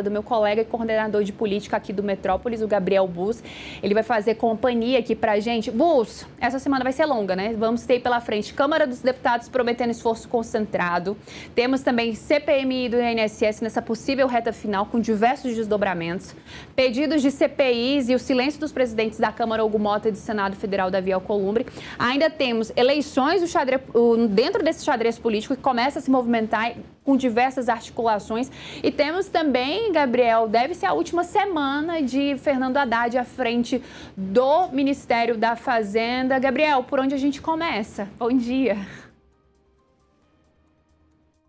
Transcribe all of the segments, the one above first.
do meu colega e coordenador de política aqui do Metrópolis, o Gabriel Bus. Ele vai fazer companhia aqui pra gente. Bus, essa semana vai ser longa, né? Vamos ter pela frente Câmara dos Deputados prometendo esforço concentrado. Temos também CPMI do INSS nessa possível reta final com diversos desdobramentos. Pedidos de CPIs e o silêncio dos presidentes da Câmara, Hugo Mota, e do Senado Federal, Davi Alcolumbre. Ainda temos eleições dentro desse xadrez político que começa a se movimentar com diversas articulações. E temos também, Gabriel, deve ser a última semana de Fernando Haddad à frente do Ministério da Fazenda. Gabriel, por onde a gente começa? Bom dia.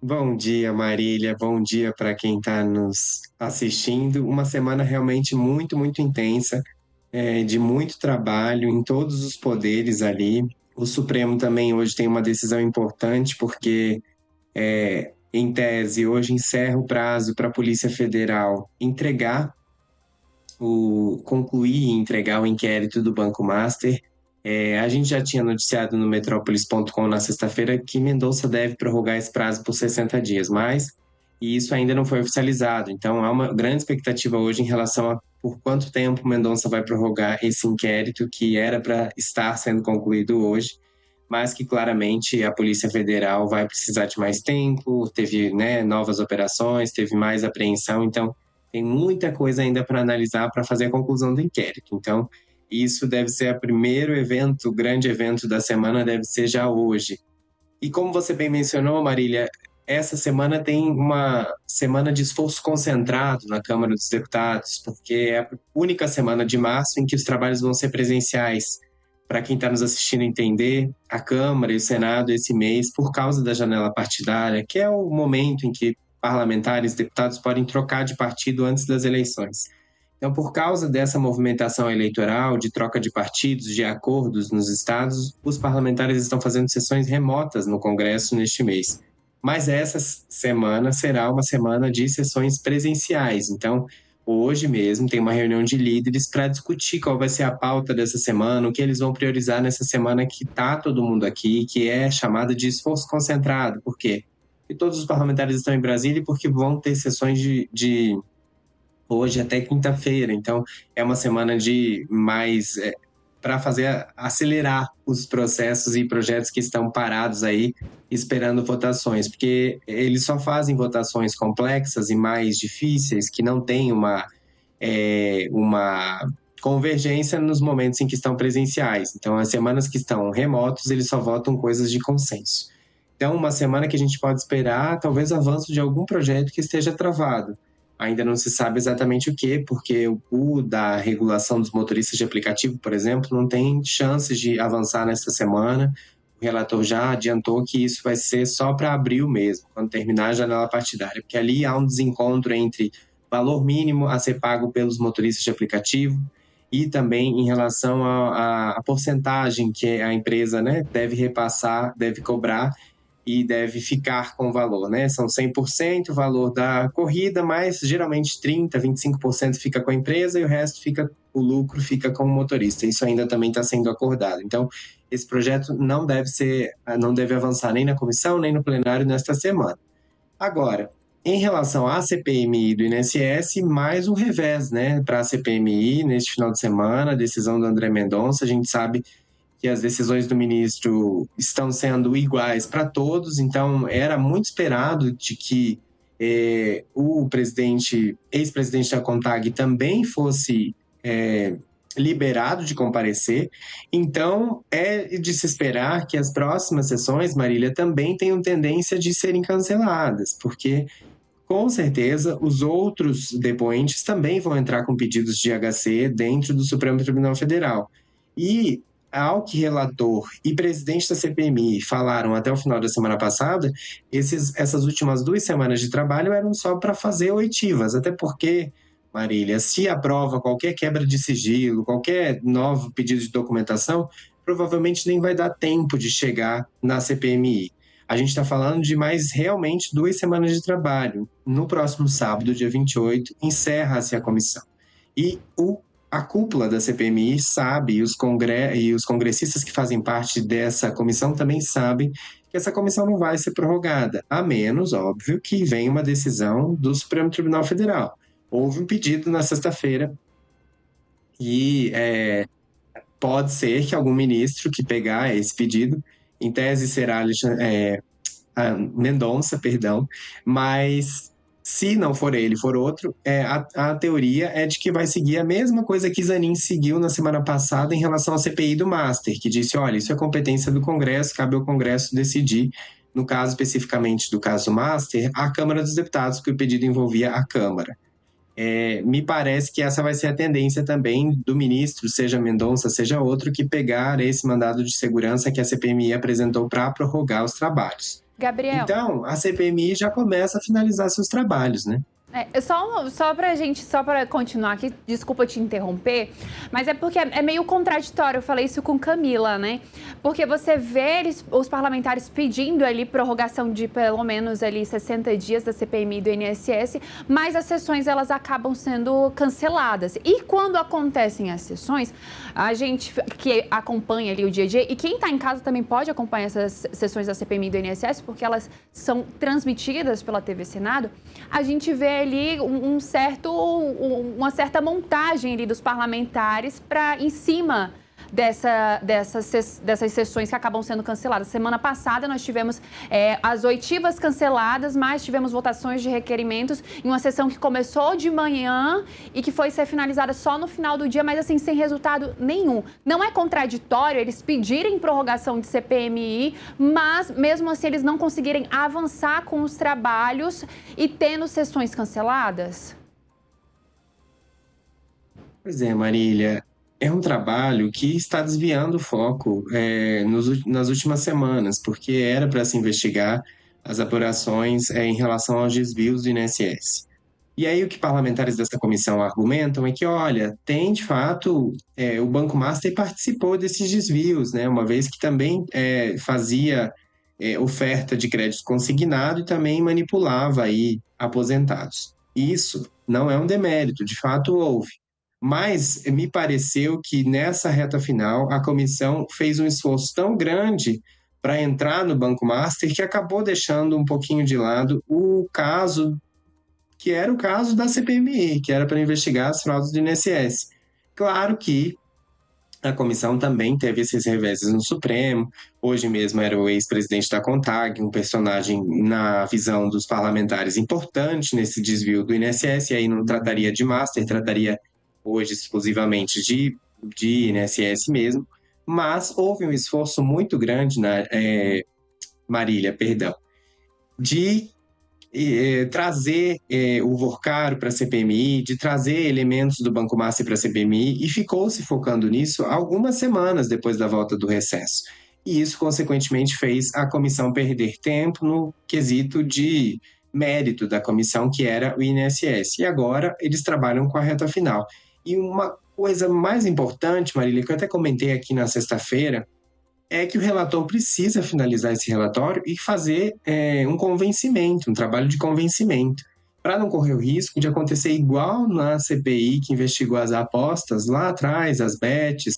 Bom dia, Marília. Bom dia para quem está nos assistindo. Uma semana realmente muito, muito intensa, de muito trabalho em todos os poderes ali. O Supremo também hoje tem uma decisão importante, porque em tese, hoje encerra o prazo para a Polícia Federal concluir e entregar o inquérito do Banco Master. A gente já tinha noticiado no Metrópolis.com na sexta-feira que Mendonça deve prorrogar esse prazo por 60 dias, mas isso ainda não foi oficializado. Então, há uma grande expectativa hoje em relação a por quanto tempo Mendonça vai prorrogar esse inquérito que era para estar sendo concluído hoje, mas que claramente a Polícia Federal vai precisar de mais tempo, teve, novas operações, teve mais apreensão, então tem muita coisa ainda para analisar para fazer a conclusão do inquérito. Então, isso deve ser o primeiro evento, o grande evento da semana deve ser já hoje. E como você bem mencionou, Marília, essa semana tem uma semana de esforço concentrado na Câmara dos Deputados, porque é a única semana de março em que os trabalhos vão ser presenciais. Para quem está nos assistindo entender, a Câmara e o Senado esse mês, por causa da janela partidária, que é o momento em que parlamentares e deputados podem trocar de partido antes das eleições. Então, por causa dessa movimentação eleitoral, de troca de partidos, de acordos nos estados, os parlamentares estão fazendo sessões remotas no Congresso neste mês. Mas essa semana será uma semana de sessões presenciais. Então, hoje mesmo tem uma reunião de líderes para discutir qual vai ser a pauta dessa semana, o que eles vão priorizar nessa semana que está todo mundo aqui, que é chamada de esforço concentrado. Por quê? Porque todos os parlamentares estão em Brasília e porque vão ter sessões de hoje até quinta-feira. Então, é uma semana de mais para fazer acelerar os processos e projetos que estão parados aí, esperando votações, porque eles só fazem votações complexas e mais difíceis, que não tem uma convergência nos momentos em que estão presenciais. Então, as semanas que estão remotos, eles só votam coisas de consenso. Então, uma semana que a gente pode esperar, talvez, avanço de algum projeto que esteja travado. Ainda não se sabe exatamente o que, porque o da regulação dos motoristas de aplicativo, por exemplo, não tem chances de avançar nessa semana. O relator já adiantou que isso vai ser só para abril mesmo, quando terminar a janela partidária, porque ali há um desencontro entre valor mínimo a ser pago pelos motoristas de aplicativo e também em relação à porcentagem que a empresa deve repassar, deve cobrar e deve ficar com o valor, São 100% o valor da corrida, mas geralmente 30%, 25% fica com a empresa e o resto o lucro fica com o motorista. Isso ainda também está sendo acordado. Então, esse projeto não deve avançar nem na comissão, nem no plenário nesta semana. Agora, em relação à CPMI do INSS, mais um revés, para a CPMI neste final de semana, a decisão do André Mendonça, a gente sabe que as decisões do ministro estão sendo iguais para todos, então era muito esperado de que o ex-presidente da CONTAG também fosse liberado de comparecer. Então, é de se esperar que as próximas sessões, Marília, também tenham tendência de serem canceladas, porque, com certeza, os outros depoentes também vão entrar com pedidos de HC dentro do Supremo Tribunal Federal. E ao que relator e presidente da CPMI falaram até o final da semana passada, essas últimas 2 semanas de trabalho eram só para fazer oitivas, até porque, Marília, se aprova qualquer quebra de sigilo, qualquer novo pedido de documentação, provavelmente nem vai dar tempo de chegar na CPMI. A gente está falando de mais realmente 2 semanas de trabalho. No próximo sábado, dia 28, encerra-se a comissão. E a cúpula da CPMI sabe, e os congressistas que fazem parte dessa comissão também sabem que essa comissão não vai ser prorrogada, a menos, óbvio, que venha uma decisão do Supremo Tribunal Federal. houve um pedido na sexta-feira e pode ser que algum ministro que pegar esse pedido, em tese será Mendonça, perdão, mas se não for ele, for outro, a teoria é de que vai seguir a mesma coisa que Zanin seguiu na semana passada em relação à CPI do Master, que disse, olha, isso é competência do Congresso, cabe ao Congresso decidir, no caso especificamente do caso Master, a Câmara dos Deputados, porque o pedido envolvia a Câmara. Me parece que essa vai ser a tendência também do ministro, seja Mendonça, seja outro, que pegar esse mandado de segurança que a CPMI apresentou para prorrogar os trabalhos. Gabriel. Então, a CPMI já começa a finalizar seus trabalhos, né? Só para continuar aqui, desculpa te interromper, mas é porque é meio contraditório, eu falei isso com Camila, né? Porque você vê os parlamentares pedindo ali prorrogação de pelo menos ali 60 dias da CPMI e do INSS, mas as sessões elas acabam sendo canceladas. E quando acontecem as sessões, a gente que acompanha ali o dia a dia, e quem está em casa também pode acompanhar essas sessões da CPMI e do INSS, porque elas são transmitidas pela TV Senado, a gente vê ali uma certa montagem ali dos parlamentares para em cima dessas sessões que acabam sendo canceladas. Semana passada nós tivemos as oitivas canceladas, mas tivemos votações de requerimentos em uma sessão que começou de manhã e que foi ser finalizada só no final do dia, mas assim, sem resultado nenhum. Não é contraditório eles pedirem prorrogação de CPMI, mas mesmo assim eles não conseguirem avançar com os trabalhos e tendo sessões canceladas? Pois é, Marília. É um trabalho que está desviando o foco nas últimas semanas, porque era para se investigar as apurações em relação aos desvios do INSS. E aí o que parlamentares dessa comissão argumentam é que, olha, tem de fato, o Banco Master participou desses desvios, né? Uma vez que também fazia oferta de crédito consignado e também manipulava aí aposentados. Isso não é um demérito, de fato houve. Mas me pareceu que nessa reta final a comissão fez um esforço tão grande para entrar no Banco Master que acabou deixando um pouquinho de lado o caso que era o caso da CPMI, que era para investigar as fraudes do INSS. Claro que a comissão também teve esses reveses no Supremo. Hoje mesmo era o ex-presidente da CONTAG, um personagem, na visão dos parlamentares, importante nesse desvio do INSS, e aí não trataria de Master, trataria hoje exclusivamente de INSS mesmo. Mas houve um esforço muito grande, Marília, perdão, de trazer o Vorcaro para a CPMI, de trazer elementos do Banco Master para a CPMI, e ficou se focando nisso algumas semanas depois da volta do recesso. E isso, consequentemente, fez a comissão perder tempo no quesito de mérito da comissão, que era o INSS. E agora eles trabalham com a reta final. E uma coisa mais importante, Marília, que eu até comentei aqui na sexta-feira, é que o relator precisa finalizar esse relatório e fazer um convencimento, um trabalho de convencimento, para não correr o risco de acontecer igual na CPI que investigou as apostas lá atrás, as bets,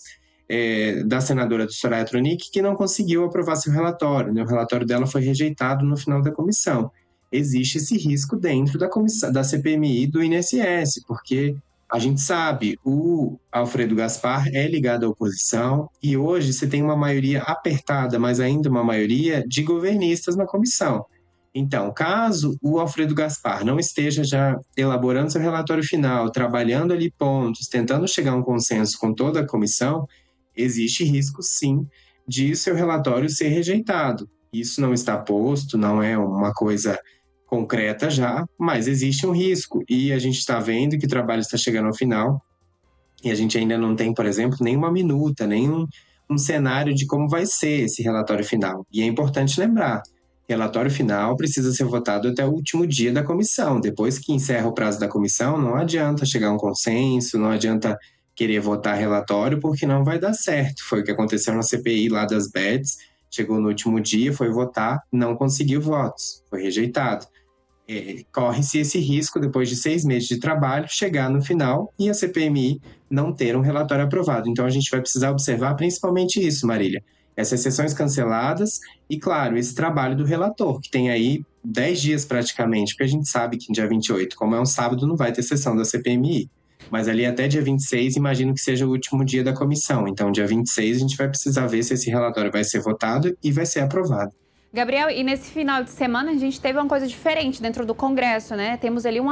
da senadora do Soraya Tronic, que não conseguiu aprovar seu relatório, né? O relatório dela foi rejeitado no final da comissão. Existe esse risco dentro da CPMI do INSS, porque a gente sabe, o Alfredo Gaspar é ligado à oposição e hoje você tem uma maioria apertada, mas ainda uma maioria de governistas na comissão. Então, caso o Alfredo Gaspar não esteja já elaborando seu relatório final, trabalhando ali pontos, tentando chegar a um consenso com toda a comissão, existe risco, sim, de seu relatório ser rejeitado. Isso não está posto, não é uma coisa concreta já, mas existe um risco e a gente está vendo que o trabalho está chegando ao final e a gente ainda não tem, por exemplo, nenhuma minuta, nenhum cenário de como vai ser esse relatório final. E é importante lembrar, relatório final precisa ser votado até o último dia da comissão. Depois que encerra o prazo da comissão, não adianta chegar a um consenso, não adianta querer votar relatório, porque não vai dar certo. Foi o que aconteceu na CPI lá das bets, chegou no último dia, foi votar, não conseguiu votos, foi rejeitado. Corre-se esse risco, depois de 6 meses de trabalho, chegar no final e a CPMI não ter um relatório aprovado. Então, a gente vai precisar observar principalmente isso, Marília. essas sessões canceladas e, claro, esse trabalho do relator, que tem aí 10 dias praticamente, porque a gente sabe que dia 28, como é um sábado, não vai ter sessão da CPMI. Mas ali até dia 26, imagino que seja o último dia da comissão. Então, dia 26, a gente vai precisar ver se esse relatório vai ser votado e vai ser aprovado. Gabriel, e nesse final de semana a gente teve uma coisa diferente dentro do Congresso, né? Temos ali uma